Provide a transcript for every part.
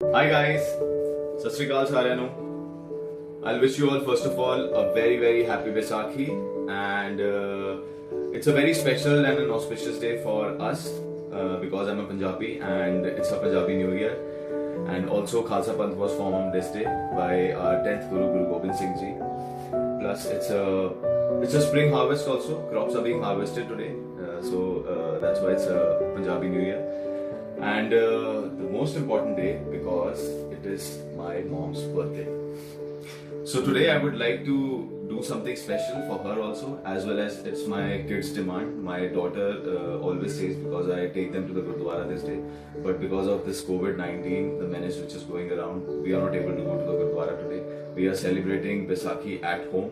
Hi guys, Sat Sri Akal ਸਾਰਿਆਂ ਨੂੰ. I'll wish you all first of all a very happy Vaisakhi, and it's a very special and an auspicious day for us because I'm a Punjabi and it's a Punjabi New Year, and also Khalsa Panth was formed on this day by our 10th Guru, Guru Gobind Singh Ji. Plus it's a spring harvest also. Crops are being harvested today, so that's why it's a Punjabi New Year. And the most important day because it is my mom's birthday. So today I would like to do something special for her also, as well as it's my kids' demand. My daughter always says, because I take them to the Gurdwara this day, but because of this COVID-19, the menace which is going around, we are not able to go to the Gurdwara today. We are celebrating Vaisakhi at home.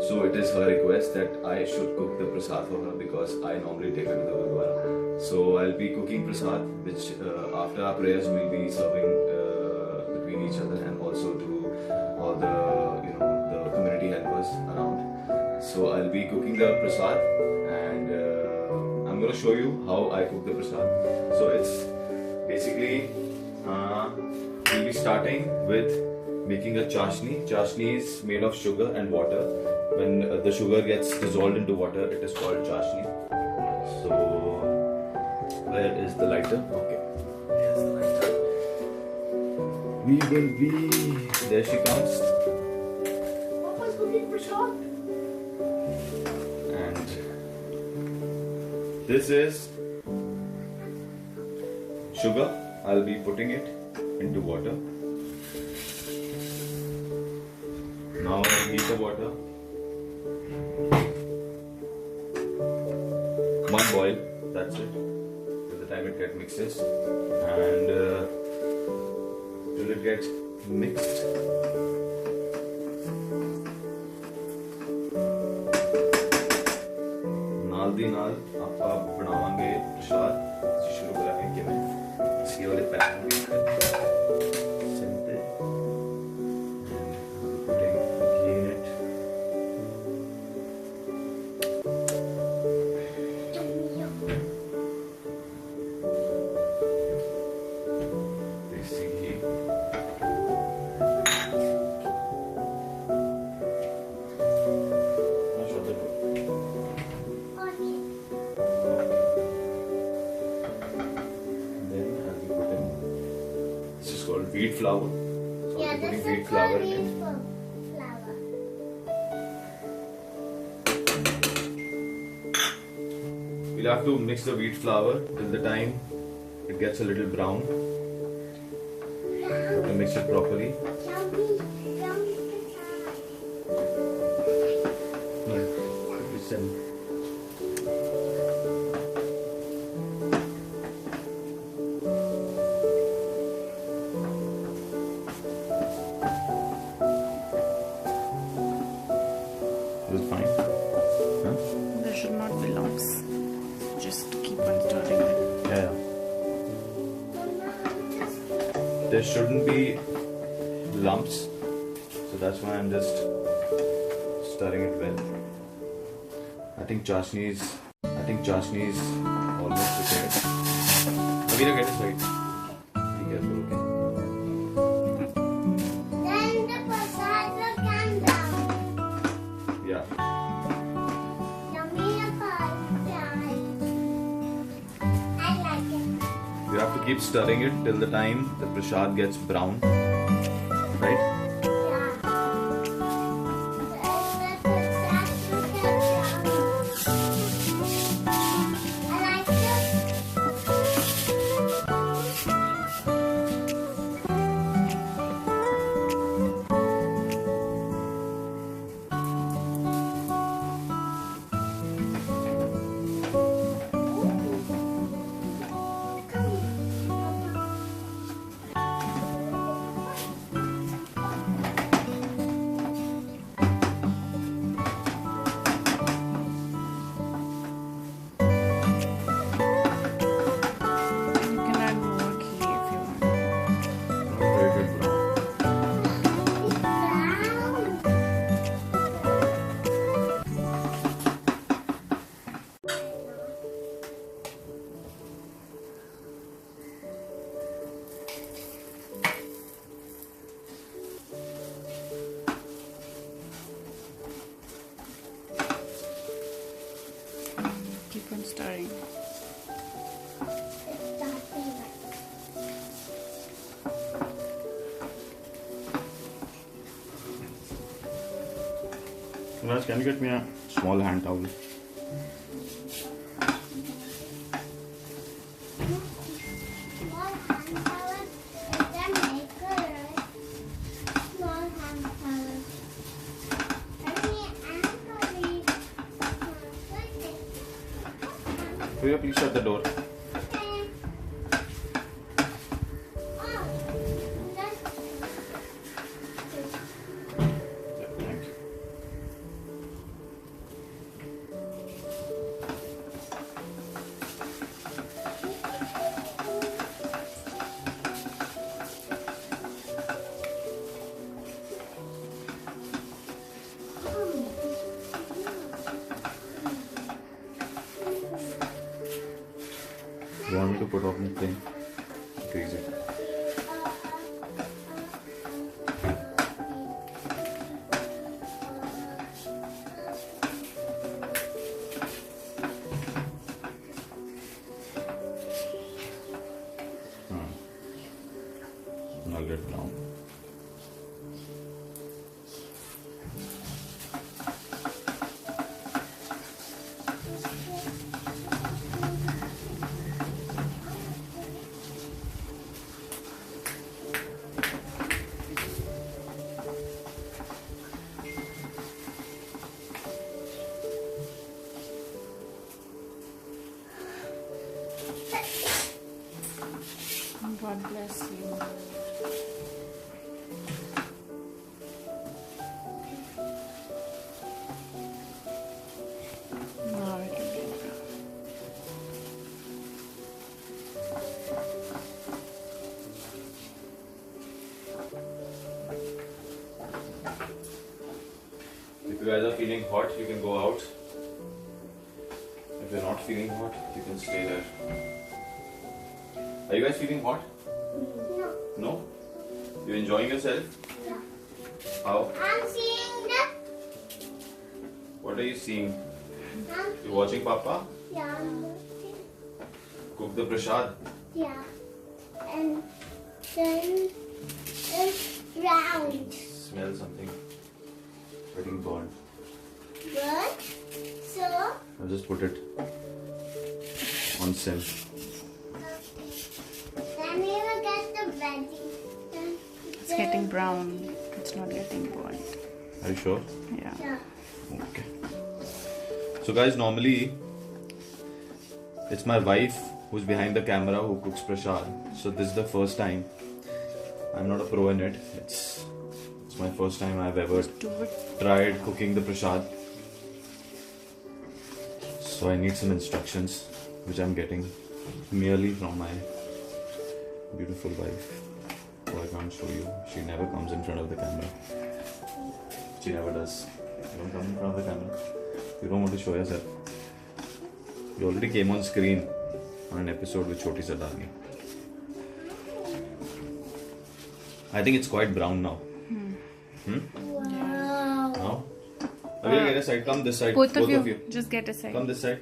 So it is her request that I should cook the prasad for her because I normally take her to the Gurdwara. So I'll be cooking prasad, which after our prayers we'll be serving between each other and also to all the the community helpers around. So I'll be cooking the prasad, and I'm gonna show you how I cook the prasad. So it's basically we'll be starting with making a chashni. Chashni is made of sugar and water. When the sugar gets dissolved into water, it is called chashni. So where is the lighter? Okay, there's the lighter. We will be. There she comes. Papa's cooking prasad. And this is sugar. I'll be putting it into water. Now I heat the water. One boil. That's it. Till the time it gets mixes, and till it gets mixed. ਨਾਲ ਦੀ ਨਾਲ ਆਪਾਂ ਬਣਾਵਾਂਗੇ ਪ੍ਰਸ਼ਾਦ. ਅਸੀਂ ਸ਼ੁਰੂ ਕਰਾਂਗੇ ਕਿਵੇਂ ਅਸੀਂ ਉਹਦੇ ਪੈਨ ਵਿੱਚ ਸਿੰਤੇ putting ghee in it. Desi ghee. Now show the called wheat flour. So Yeah, I'm putting this wheat is flour called in it. wheat flour. We'll have to mix the wheat flour till the time it gets a little brown. Have to mix it properly. Listen. Is it fine? Huh? There should not be lumps. Just keep on stirring it. Yeah. There shouldn't be lumps, so that's why I'm just stirring it well. I think chashni is almost prepared. Avira, get it right. Be careful, okay? Then the prasad will come down. Yeah. Yummy prasad. I like it. You have to keep stirring it till the time the prasad gets brown. Right? Yeah. Then the prasad will come down. I like it. Raj, can you get me a small hand towel? Small hand towel. Then make a small hand towel. Priya, please shut the door. Yeah, thank you. You want me to put off the thing? Crazy. Nugget brown. God bless you. Now it will be brown. If you guys are feeling hot, you can go out. If you're not feeling hot, you can stay there. Are you guys feeling hot? No. No? You enjoying yourself? Yeah. How? I'm seeing the. What are you seeing? I'm, You watching Papa yeah, I'm looking. cook the prasad? Yeah. And then it's round. Smell something getting burned. But so I'll just put it on sim. then we will get the veggie. It's getting brown. It's not getting burnt. Are you sure? Yeah. Yeah. Okay. So guys, normally it's my wife who's behind the camera who cooks prasad. So this is the first time. I'm not a pro in it. It's my first time I've ever Do it. tried cooking the prasad. So I need some instructions which I'm getting merely from my beautiful wife, who I can't show you. She never comes in front of the camera. She never does. You don't come in front of the camera. You don't want to show yourself. You already came on screen on an episode with Choti Sardani. I think it's quite brown now. Wow. Now? Avira, get a side. Come this side. Both of you, just get a side. Come this side.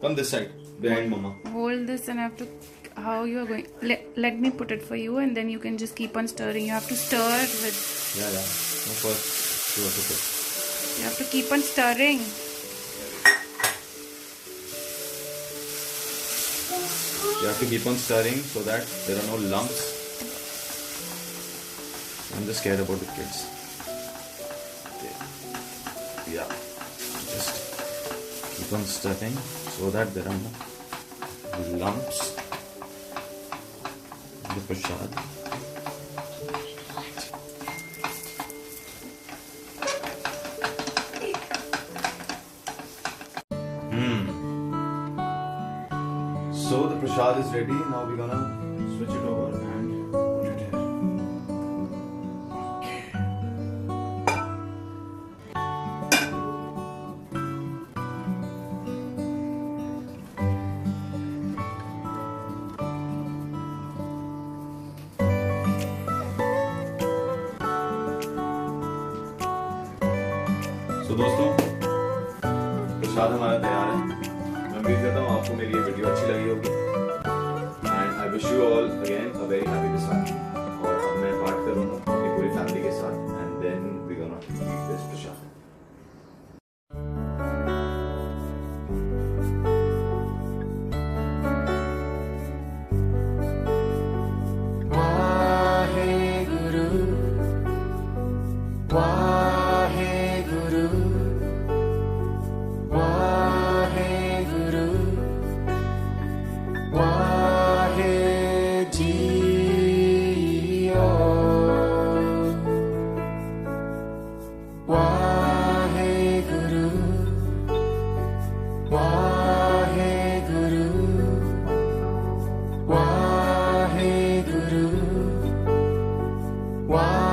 Come this side. Behind Mama. Hold this and I have to. How you are going? Let me put it for you, and then you can just keep on stirring. You have to stir with. Yeah. No, first, you have to put. You have to keep on stirring. You have to keep on stirring so that there are no lumps. I'm just scared about the kids. Okay. Yeah. Just keep on stirring so that there are no lumps in the prasad. So the prasad is ready. Now we're gonna switch it over and put it here. So दोस्तों प्रसाद हमारा तैयार है. मैं उम्मीद करता हूँ आपको मेरी ये वीडियो अच्छी लगी होगी. And I wish you all again a very happy Vaisakhi. और अब मैं पार्ट करूँगा अपनी पूरी फैमिली के साथ. And then we gonna eat this prasad. Wow.